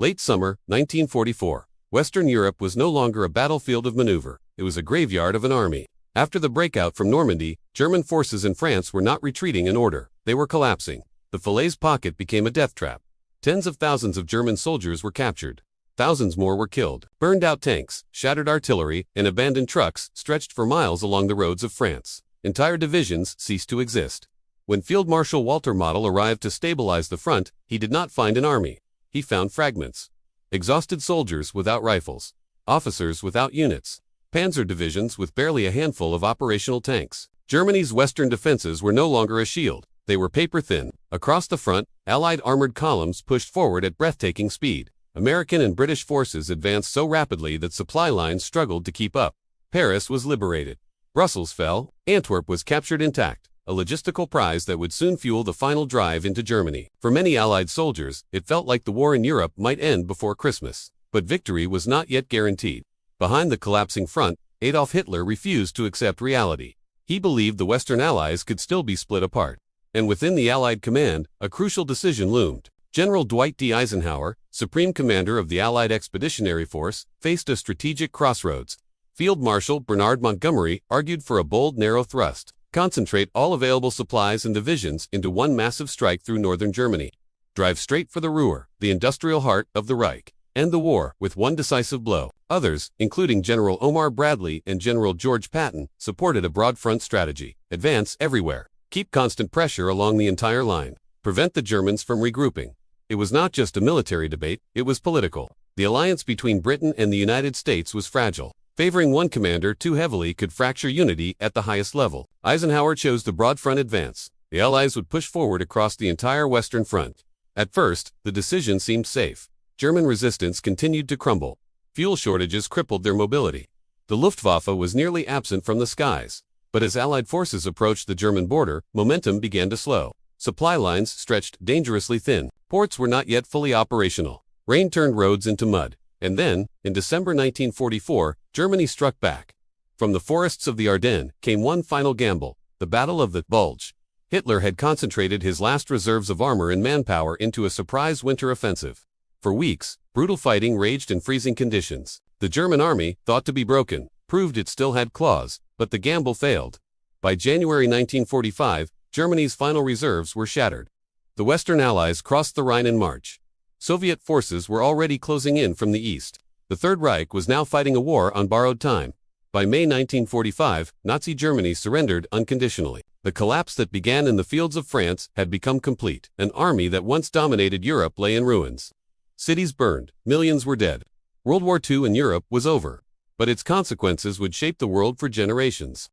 Late summer, 1944. Western Europe was no longer a battlefield of maneuver, it was a graveyard of an army. After the breakout from Normandy, German forces in France were not retreating in order, they were collapsing. The Falaise Pocket became a death trap. Tens of thousands of German soldiers were captured. Thousands more were killed. Burned-out tanks, shattered artillery, and abandoned trucks stretched for miles along the roads of France. Entire divisions ceased to exist. When Field Marshal Walter Model arrived to stabilize the front, he did not find an army. He found fragments. Exhausted soldiers without rifles. Officers without units. Panzer divisions with barely a handful of operational tanks. Germany's western defenses were no longer a shield. They were paper-thin. Across the front, Allied armored columns pushed forward at breathtaking speed. American and British forces advanced so rapidly that supply lines struggled to keep up. Paris was liberated. Brussels fell. Antwerp was captured intact, a logistical prize that would soon fuel the final drive into Germany. For many Allied soldiers, it felt like the war in Europe might end before Christmas. But victory was not yet guaranteed. Behind the collapsing front, Adolf Hitler refused to accept reality. He believed the Western Allies could still be split apart. And within the Allied command, a crucial decision loomed. General Dwight D. Eisenhower, Supreme Commander of the Allied Expeditionary Force, faced a strategic crossroads. Field Marshal Bernard Montgomery argued for a bold, narrow thrust. Concentrate all available supplies and divisions into one massive strike through northern Germany. Drive straight for the Ruhr, the industrial heart of the Reich. End the war with one decisive blow. Others, including General Omar Bradley and General George Patton, supported a broad front strategy. Advance everywhere. Keep constant pressure along the entire line. Prevent the Germans from regrouping. It was not just a military debate, it was political. The alliance between Britain and the United States was fragile. Favoring one commander too heavily could fracture unity at the highest level. Eisenhower chose the broad front advance. The Allies would push forward across the entire Western Front. At first, the decision seemed safe. German resistance continued to crumble. Fuel shortages crippled their mobility. The Luftwaffe was nearly absent from the skies. But as Allied forces approached the German border, momentum began to slow. Supply lines stretched dangerously thin. Ports were not yet fully operational. Rain turned roads into mud. And then, in December 1944, Germany struck back. From the forests of the Ardennes came one final gamble, the Battle of the Bulge. Hitler had concentrated his last reserves of armor and manpower into a surprise winter offensive. For weeks, brutal fighting raged in freezing conditions. The German army, thought to be broken, proved it still had claws, but the gamble failed. By January 1945, Germany's final reserves were shattered. The Western Allies crossed the Rhine in March. Soviet forces were already closing in from the east. The Third Reich was now fighting a war on borrowed time. By May 1945, Nazi Germany surrendered unconditionally. The collapse that began in the fields of France had become complete. An army that once dominated Europe lay in ruins. Cities burned, millions were dead. World War II in Europe was over. But its consequences would shape the world for generations.